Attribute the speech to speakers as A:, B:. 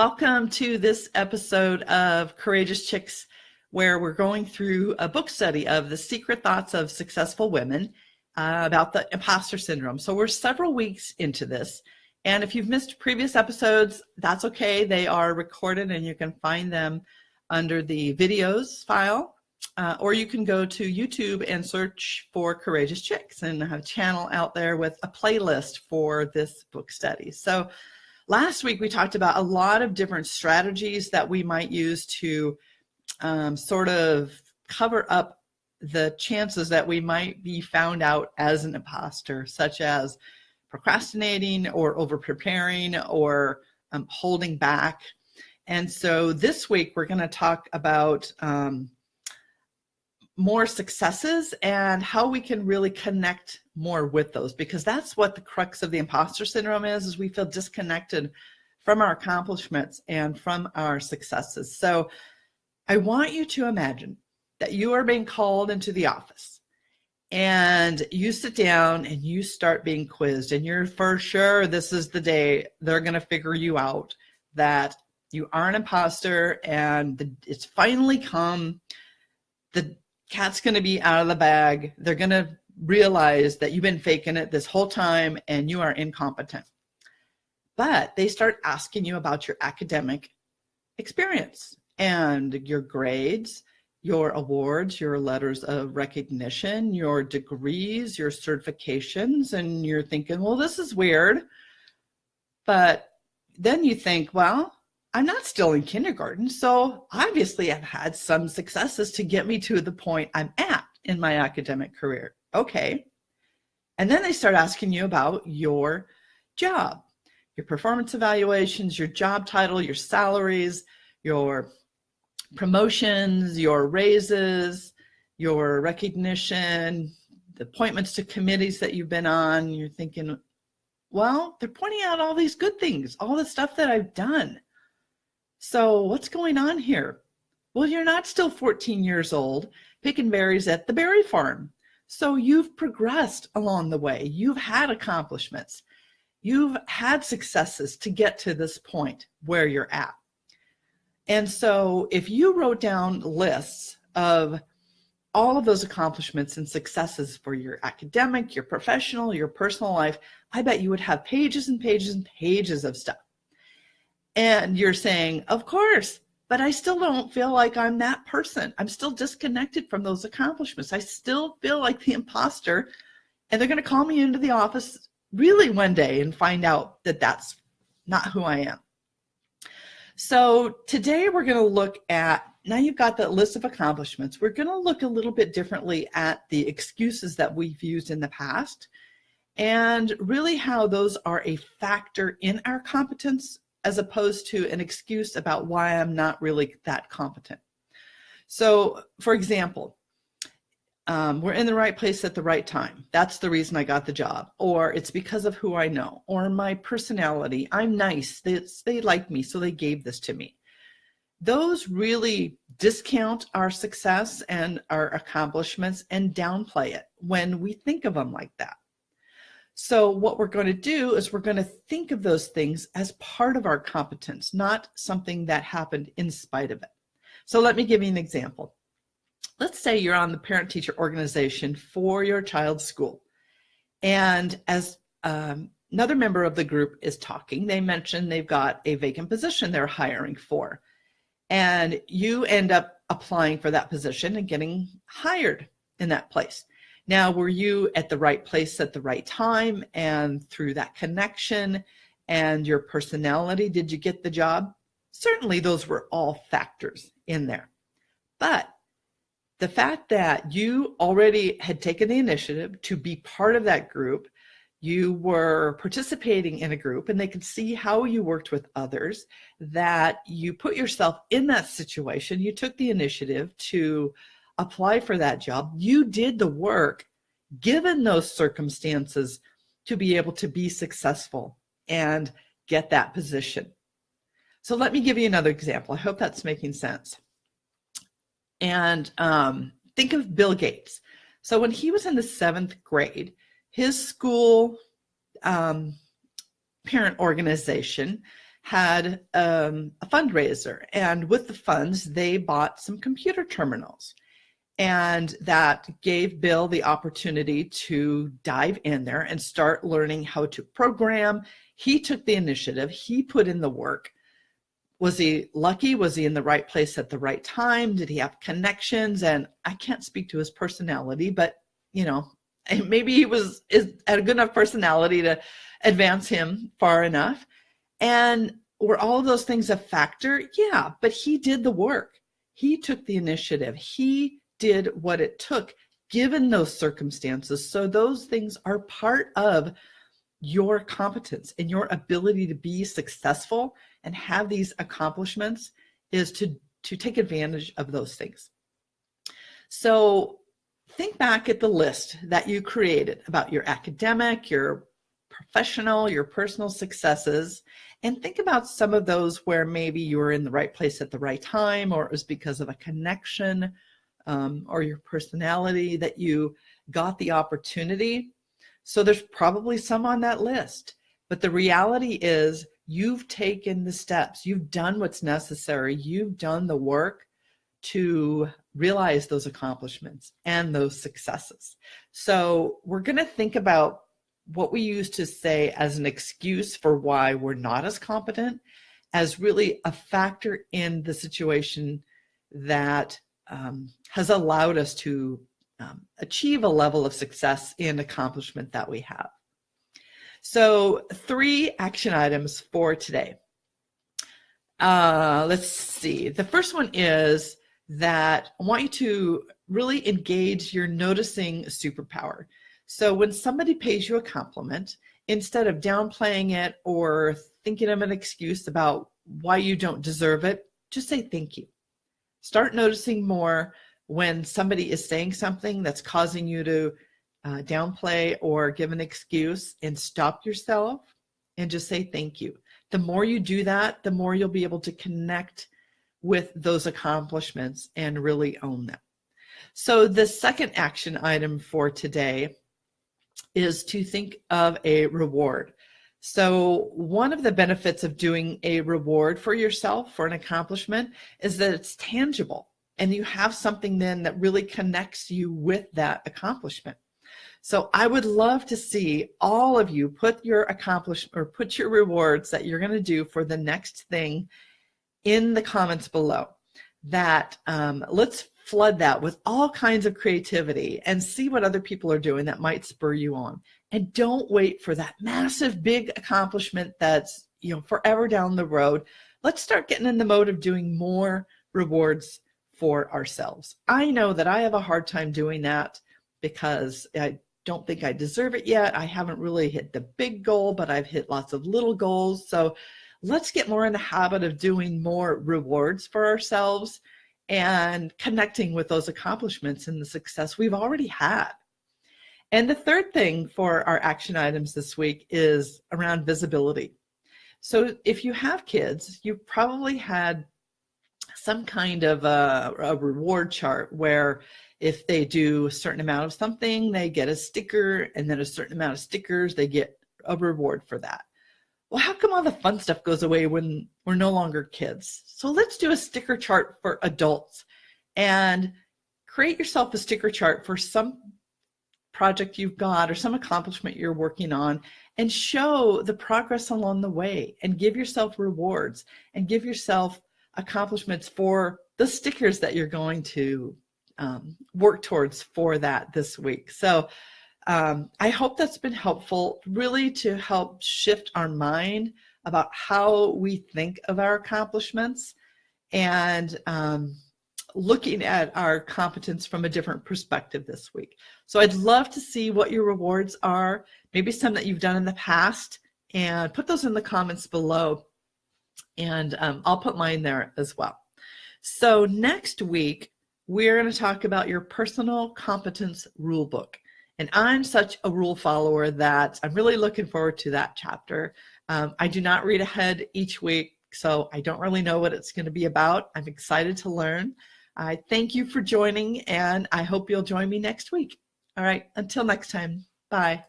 A: Welcome to this episode of Courageous Chicks, where we're going through a book study of the secret thoughts of successful women about the imposter syndrome. So we're several weeks into this. And if you've missed previous episodes, that's okay. They are recorded and you can find them under the videos file. Or you can go to YouTube and search for Courageous Chicks and have a channel out there with a playlist for this book study. So last week, we talked about a lot of different strategies that we might use to sort of cover up the chances that we might be found out as an imposter, such as procrastinating or over-preparing or holding back. And so this week, we're going to talk about more successes and how we can really connect more with those, because that's what the crux of the imposter syndrome is we feel disconnected from our accomplishments and from our successes. So I want you to imagine that you are being called into the office and you sit down and you start being quizzed, and you're for sure this is the day they're going to figure you out that you are an imposter, and it's finally come. The cat's going to be out of the bag. They're going to realize that you've been faking it this whole time and you are incompetent. But they start asking you about your academic experience and your grades, your awards, your letters of recognition, your degrees, your certifications, and you're thinking, well, this is weird. But then you think, well, I'm not still in kindergarten, so obviously I've had some successes to get me to the point I'm at in my academic career. Okay. And then they start asking you about your job, your performance evaluations, your job title, your salaries, your promotions, your raises, your recognition, the appointments to committees that you've been on. You're thinking, well, they're pointing out all these good things, all the stuff that I've done. So what's going on here? Well, you're not still 14 years old picking berries at the berry farm. So you've progressed along the way. You've had accomplishments. You've had successes to get to this point where you're at. And so if you wrote down lists of all of those accomplishments and successes for your academic, your professional, your personal life, I bet you would have pages and pages and pages of stuff. And you're saying, of course, but I still don't feel like I'm that person. I'm still disconnected from those accomplishments. I still feel like the imposter, and they're going to call me into the office really one day and find out that that's not who I am. So today we're going to look at, now you've got that list of accomplishments, we're going to look a little bit differently at the excuses that we've used in the past and really how those are a factor in our competence as opposed to an excuse about why I'm not really that competent. So, for example, we're in the right place at the right time. That's the reason I got the job. Or it's because of who I know. Or my personality. I'm nice. They like me, so they gave this to me. Those really discount our success and our accomplishments and downplay it when we think of them like that. So what we're going to do is we're going to think of those things as part of our competence, not something that happened in spite of it. So let me give you an example. Let's say you're on the parent-teacher organization for your child's school. And as another member of the group is talking, they mention they've got a vacant position they're hiring for. And you end up applying for that position and getting hired in that place. Now, were you at the right place at the right time, and through that connection and your personality, did you get the job? Certainly, those were all factors in there. But the fact that you already had taken the initiative to be part of that group, you were participating in a group, and they could see how you worked with others, that you put yourself in that situation, you took the initiative to apply for that job, you did the work given those circumstances to be able to be successful and get that position. So let me give you another example. I hope that's making sense. And think of Bill Gates. So when he was in the 7th grade, his school parent organization had a fundraiser, and with the funds, they bought some computer terminals. And that gave Bill the opportunity to dive in there and start learning how to program. He took the initiative. He put in the work. Was he lucky? Was he in the right place at the right time? Did he have connections? And I can't speak to his personality, but maybe he had a good enough personality to advance him far enough. And were all of those things a factor? Yeah, but he did the work. He took the initiative. He did what it took given those circumstances. So those things are part of your competence and your ability to be successful and have these accomplishments is to take advantage of those things. So think back at the list that you created about your academic, your professional, your personal successes, and think about some of those where maybe you were in the right place at the right time, or it was because of a connection or your personality that you got the opportunity. So there's probably some on that list, but the reality is you've taken the steps, you've done what's necessary, you've done the work to realize those accomplishments and those successes. So we're going to think about what we used to say as an excuse for why we're not as competent as really a factor in the situation that has allowed us to achieve a level of success and accomplishment that we have. So 3 action items for today. Let's see. The first one is that I want you to really engage your noticing superpower. So when somebody pays you a compliment, instead of downplaying it or thinking of an excuse about why you don't deserve it, just say thank you. Start noticing more when somebody is saying something that's causing you to downplay or give an excuse, and stop yourself and just say thank you. The more you do that, the more you'll be able to connect with those accomplishments and really own them. So the second action item for today is to think of a reward. So one of the benefits of doing a reward for yourself for an accomplishment is that it's tangible and you have something then that really connects you with that accomplishment. So I would love to see all of you put your put your rewards that you're going to do for the next thing in the comments below. That let's flood that with all kinds of creativity and see what other people are doing that might spur you on. And don't wait for that massive big accomplishment that's forever down the road. Let's start getting in the mode of doing more rewards for ourselves. I know that I have a hard time doing that because I don't think I deserve it yet. I haven't really hit the big goal, but I've hit lots of little goals. So let's get more in the habit of doing more rewards for ourselves and connecting with those accomplishments and the success we've already had. And the third thing for our action items this week is around visibility. So if you have kids, you've probably had some kind of a reward chart where if they do a certain amount of something, they get a sticker, and then a certain amount of stickers, they get a reward for that. Well, how come all the fun stuff goes away when we're no longer kids? So let's do a sticker chart for adults and create yourself a sticker chart for some project you've got or some accomplishment you're working on, and show the progress along the way, and give yourself rewards and give yourself accomplishments for the stickers that you're going to work towards for that this week. So I hope that's been helpful, really, to help shift our mind about how we think of our accomplishments and looking at our competence from a different perspective this week. So I'd love to see what your rewards are, maybe some that you've done in the past, and put those in the comments below. And I'll put mine there as well. So next week, we're going to talk about your personal competence rule book. And I'm such a rule follower that I'm really looking forward to that chapter. I do not read ahead each week, so I don't really know what it's going to be about. I'm excited to learn. I thank you for joining, and I hope you'll join me next week. All right, until next time, bye.